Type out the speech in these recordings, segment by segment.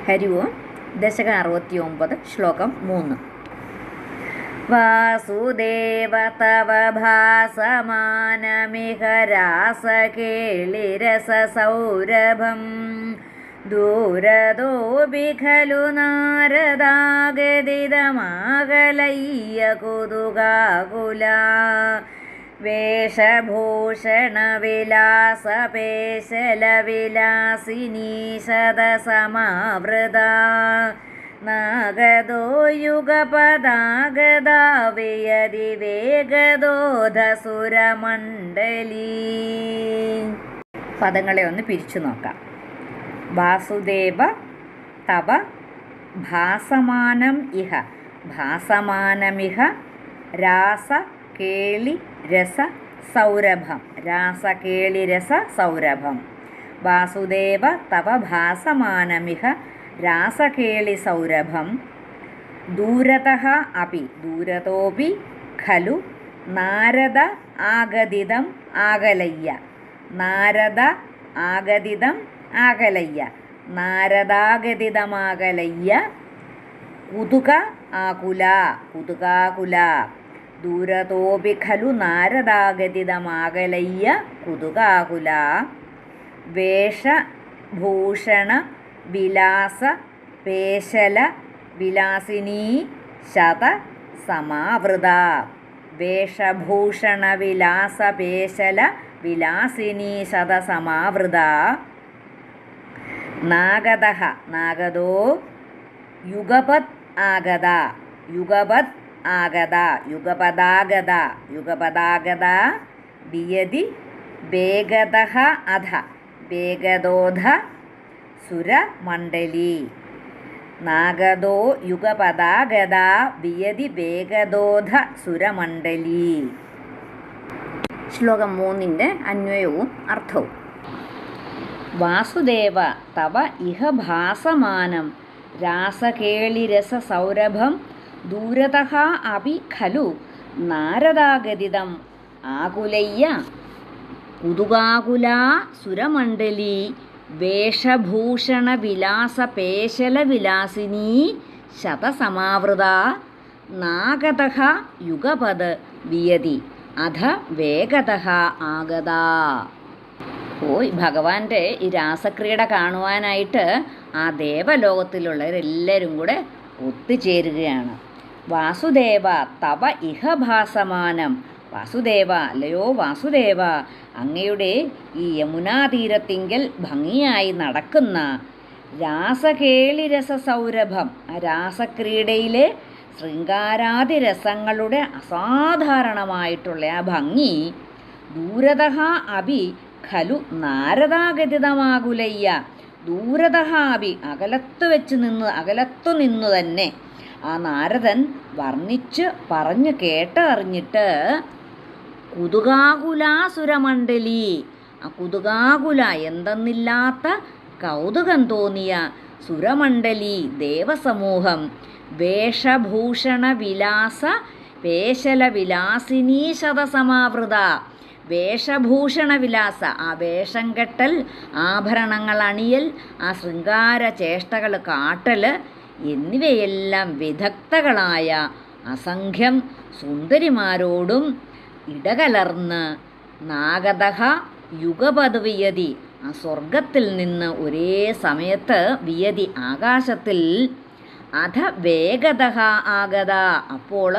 ഹരി ഓം. ദശകം 69, ശ്ലോകം 3. വാസുദേവ തവ ഭാസമാനമിഹ രാസകേളിരസസൗരഭം ദൂരതോപി ഖലു നാരദാഗതിതമാകലയ്യ കുതുകാകുലാ വേഷഭൂഷണവിലാസപേശലവിലാസിനീ ശതസമാവൃതാ നാഗദോ യുഗപദാഗദാ വിയതി വേഗദോധസുരമണ്ഡലീ. പദങ്ങളെ ഒന്ന് പിരിച്ചു നോക്കാം. വാസുദേവ തവ ഭാസമാനം ഇഹ, ഭാസമാനമിഹ രാസകേളി രസ സൗരഭം, രാസകേളിരസ സൗരഭം. വാസുദേവ തവ ഭാസമാനമിഹ രാസകേളി സൗരഭം ദൂരതഃ അപി ദൂരതോപി ഖലു നാരദ ആഗതിതം ആകലയ്യ, നാരദ ആഗതിതം ആകലയ്യ, നാരദാഗതിതമാകലയ്യ കുതുക ആകുല, കുതുകാകുല. ദൂരതോപി ഖലു നാരദാഗതിതമാകലയ്യ കുതുകാകുല. വേഷഭൂഷണ വിലാസ പേശല വിലാസിനീ ശത സമാവൃത, വേഷഭൂഷണ വിലാസ പേശല വിലാസിനീ ശത സമാവൃത. നാഗദഃ നാഗദോ യുഗപദ് ആഗത, യുഗപദ് ആഗത, യുഗപദാഗത, യുഗപദാഗത. വിയതി വേഗദഃ അധ വേഗദോധ സുരമണ്ഡലീ. നാഗദോ യുഗപദാഗത വിയതി വേഗദോധ സുരമണ്ഡലീ. ശ്ലോകം 3 അന്വയവും അർത്ഥവും. വാസുദേവ തവ ഇഹ ഭാസമാനം രാസകേളിരസസൗരഭം ദൂരതഃ അപി ഖലു നാരദാഗതിതം ആകുലയ്യ കുതുകാകുലാ സുരമണ്ഡലീ. വേഷഭൂഷണവിലാസപേശലവിലാസിനീ ശതസമാവൃത നാഗതഃ യുഗപദ് വിയതി അധ വേഗതഃ ആഗതാ. ഭഗവാന്റെ ഈ രാസക്രീഡ കാണുവാനായിട്ട് ആ ദേവലോകത്തിലുള്ളവരെല്ലാവരും കൂടെ ഒത്തുചേരുകയാണ്. വാസുദേവ തവ ഇഹ ഭാസമാനം, വാസുദേവ അല്ലയോ വാസുദേവ, അങ്ങയുടെ ഈ യമുനാതീരത്തിങ്കൽ ഭംഗിയായി നടക്കുന്ന രാസകേളിരസ സൗരഭം, ആ രാസക്രീഡയിലെ ശൃംഗാരാദിരസങ്ങളുടെ അസാധാരണമായിട്ടുള്ള ആ ഭംഗി ദൂരതഃ അപി ഖലു നാരദാഗതിതമാകുലയ്യ, ദൂരതഃ അപി അകലത്തു നിന്നു തന്നെ ആ നാരദൻ വർണ്ണിച്ച് പറഞ്ഞു കേട്ടറിഞ്ഞിട്ട് കുതുകാകുലാസുരമണ്ഡലി, ആ കുതുകാകുല എന്തെന്നില്ലാത്ത കൗതുകം തോന്നിയ സുരമണ്ഡലി ദേവസമൂഹം വേഷഭൂഷണ വിലാസ പേശല വിലാസിനീ ശതസമാവൃത. വേഷഭൂഷണ വിലാസ, ആ വേഷം കെട്ടൽ, ആഭരണങ്ങൾ അണിയൽ, ആ ശൃംഗാര ചേഷ്ടകൾ കാട്ടൽ എന്നിവയെല്ലാം വിദഗ്ധകളായ അസംഖ്യം സുന്ദരിമാരോടും ഇടകലർന്ന് നാഗദഃ യുഗപദ് വിയതി, ആ സ്വർഗത്തിൽ നിന്ന് ഒരേ സമയത്ത് വിയതി ആകാശത്തിൽ അധ വേഗതഃ ആഗത, അപ്പോൾ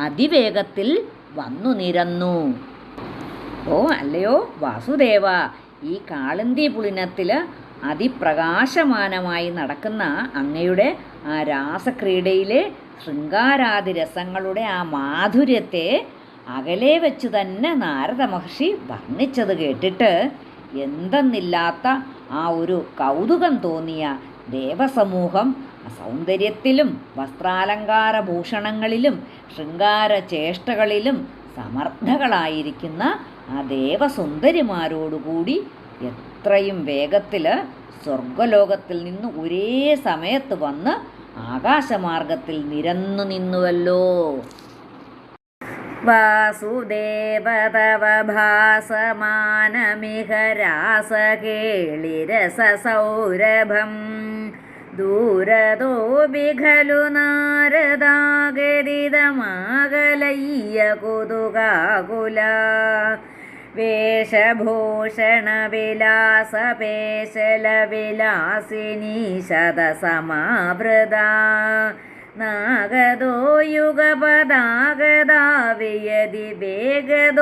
അതിവേഗത്തിൽ വന്നു നിരന്നു. അല്ലയോ വാസുദേവ, ഈ കാളിന്തി പുളിനത്തിൽ അതിപ്രകാശമാനമായി നടക്കുന്ന അങ്ങയുടെ ആ രാസക്രീഡയിലെ ശൃംഗാരാദിരസങ്ങളുടെ ആ മാധുര്യത്തെ അകലെ വെച്ച് തന്നെ നാരദ മഹർഷി വർണ്ണിച്ചത് കേട്ടിട്ട് എന്തെന്നില്ലാത്ത ആ ഒരു കൗതുകം തോന്നിയ ദേവസമൂഹം സൗന്ദര്യത്തിലും വസ്ത്രാലങ്കാര ഭൂഷണങ്ങളിലും ശൃംഗാര ചേഷ്ടകളിലും സമർത്ഥകളായിരിക്കുന്ന ആ ദേവസുന്ദരിമാരോടുകൂടി എത്രയും വേഗത്തിൽ സ്വർഗലോകത്തിൽ നിന്ന് ഒരേ സമയത്ത് വന്ന് ആകാശമാർഗത്തിൽ നിരന്നു നിന്നുവല്ലോ. വാസുദേവ തവ ഭാസമാനമിഹ രാസകേളിരസസൗരഭം ദൂരതോപി ഖലു നാരദാഗരിതമാകലയ്യ കുതുകാകുല വേഷഭൂഷണവിലാസപേശലവിലാസിനി ശതസമാവൃത നാഗദോ യുഗപദാഗദാ വിയതി വേഗദോധസുരമണ്ഡലീ